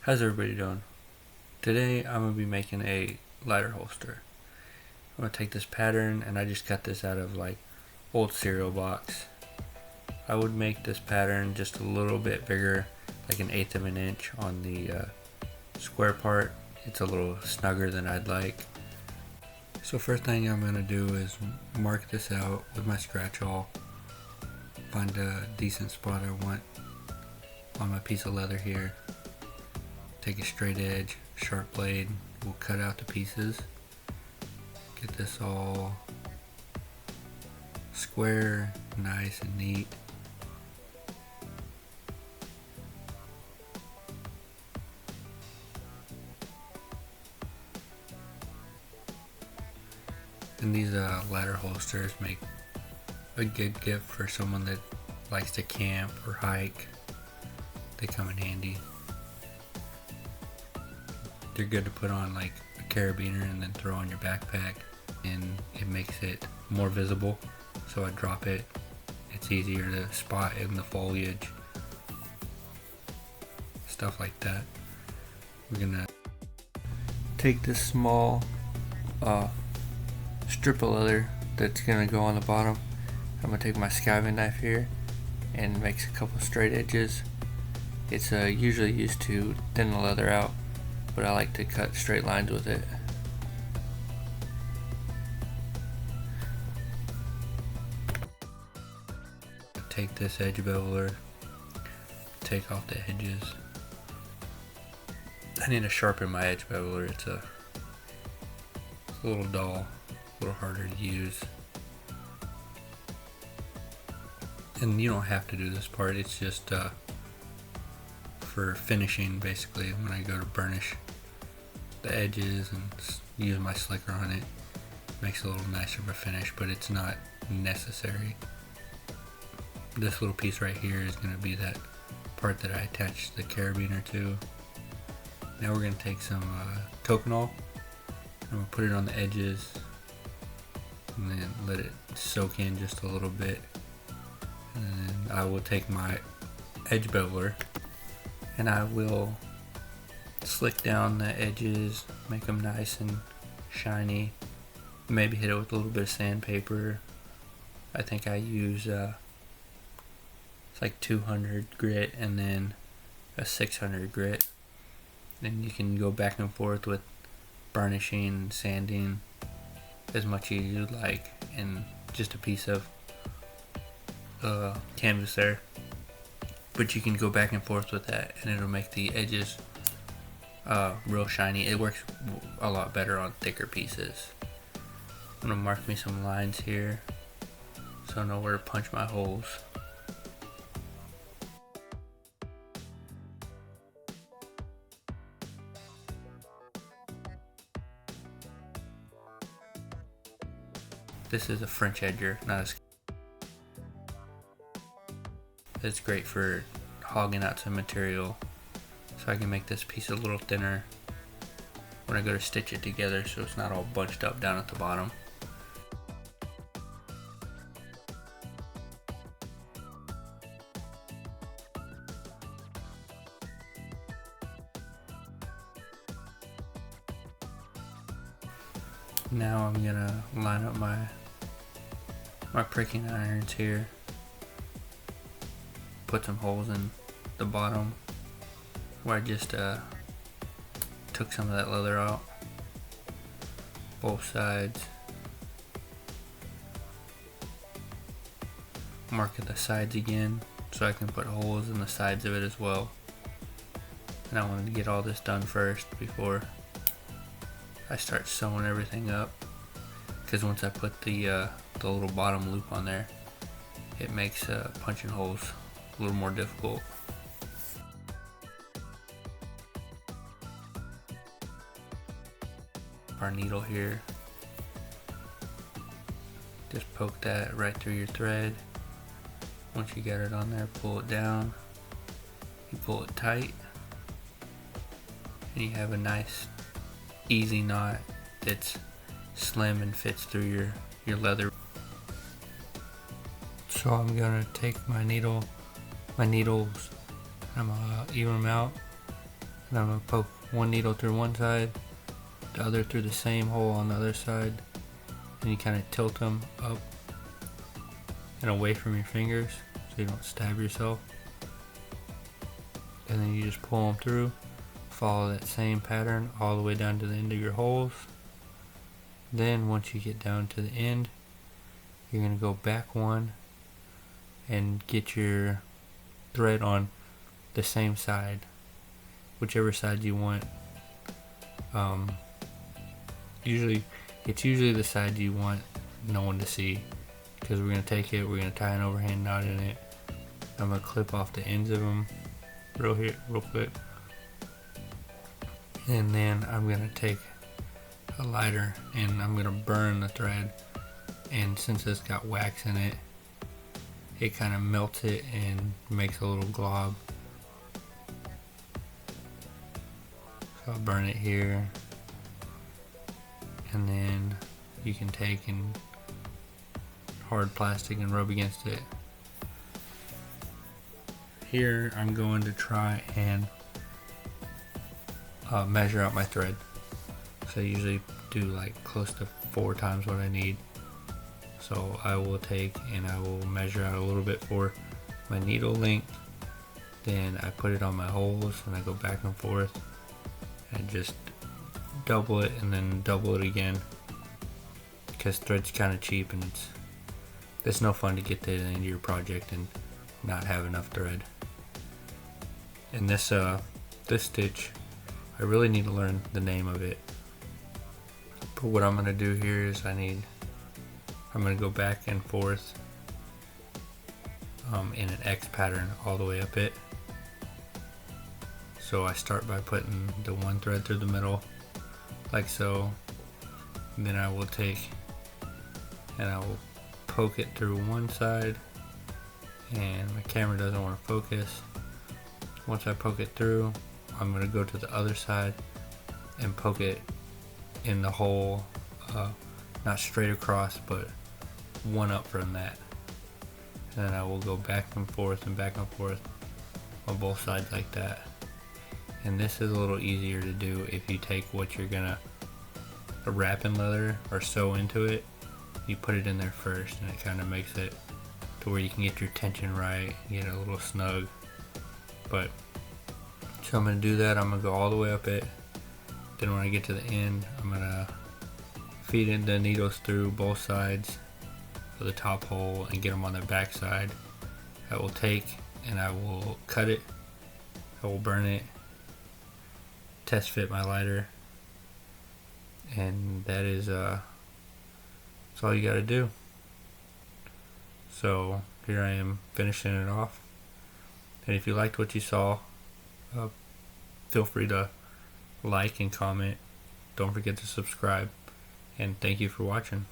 How's everybody doing? Today I'm going to be making a lighter holster. I'm going to take this pattern, and I just cut this out of like old cereal box. I would make this pattern just a little bit bigger, like 1/8 of an inch on the square part. It's a little snugger than I'd like. So first thing I'm going to do is mark this out with my scratch awl. Find a decent spot I want on my piece of leather here. Take a straight edge, sharp blade, we'll cut out the pieces. Get this all square, nice and neat. And these ladder holsters make a good gift for someone that likes to camp or hike. They come in handy. They're good to put on like a carabiner and then throw on your backpack, and it makes it more visible. So I drop it. It's easier to spot in the foliage. Stuff like that. We're gonna take this small strip of leather that's gonna go on the bottom. I'm gonna take my skiving knife here and makes a couple straight edges. It's usually used to thin the leather out, but I like to cut straight lines with it. Take this edge beveler, take off the edges. I need to sharpen my edge beveler. It's a little dull, a little harder to use. And you don't have to do this part, it's just for finishing basically. When I go to burnish the edges and use my slicker on it, makes it a little nicer of a finish, but it's not necessary. This little piece right here is going to be that part that I attached the carabiner to. Now we're going to take some coconut and we'll put it on the edges and then let it soak in just a little bit. And then I will take my edge beveler and I will slick down the edges, make them nice and shiny. Maybe hit it with a little bit of sandpaper. I think I use it's like 200 grit and then a 600 grit. Then you can go back and forth with burnishing and sanding as much as you'd like, and just a piece of canvas there. But you can go back and forth with that and it'll make the edges real shiny. It works a lot better on thicker pieces. I'm gonna mark me some lines here so I know where to punch my holes. This is a French edger, not it's great for hogging out some material, so I can make this piece a little thinner when I go to stitch it together so it's not all bunched up down at the bottom. Now I'm gonna line up my pricking irons here. Put some holes in the bottom where I just took some of that leather out. Both sides. Mark at the sides again so I can put holes in the sides of it as well. And I wanted to get all this done first before I start sewing everything up, because once I put the little bottom loop on there, it makes punching holes a little more difficult. Our needle here, just poke that right through your thread. Once you get it on there, pull it down, you pull it tight, and you have a nice easy knot that's slim and fits through your leather. So I'm gonna take my needles, I'm gonna even them out, And I'm going to poke one needle through one side, the other through the same hole on the other side, and you kind of tilt them up and away from your fingers so you don't stab yourself. And then you just pull them through, follow that same pattern all the way down to the end of your holes. Then once you get down to the end, you're going to go back one and get your thread on the same side, whichever side you want. It's usually the side you want no one to see, because we're going to take it, we're going to tie an overhand knot in it. I'm going to clip off the ends of them real quick, and then I'm going to take a lighter and I'm going to burn the thread. And since it's got wax in it, it kind of melts it and makes a little glob. So I'll burn it here, and then you can take and hard plastic and rub against it. Here I'm going to try and measure out my thread. So I usually do like close to 4 times what I need. So I will take and I will measure out a little bit for my needle length. Then I put it on my holes and I go back and forth and just double it and then double it again, because thread's kind of cheap and it's no fun to get to the end of your project and not have enough thread. And this stitch, I really need to learn the name of it. But what I'm gonna do here is I'm gonna go back and forth in an X pattern all the way up it. So I start by putting the one thread through the middle, like so. And then I will take and I will poke it through one side, and my camera doesn't want to focus. Once I poke it through, I'm going to go to the other side and poke it in the hole, not straight across, but one up from that. And then I will go back and forth on both sides like that. And this is a little easier to do if you take what you're gonna wrap in leather or sew into it. You put it in there first, and it kind of makes it to where you can get your tension right, get it a little snug. But so I'm gonna do that. I'm gonna go all the way up it. Then when I get to the end, I'm gonna feed in the needles through both sides of the top hole and get them on the back side. I will take and I will cut it. I will burn it, test fit my lighter, and that is that's all you got to do. So here I am finishing it off. And if you liked what you saw, feel free to like and comment. Don't forget to subscribe, and thank you for watching.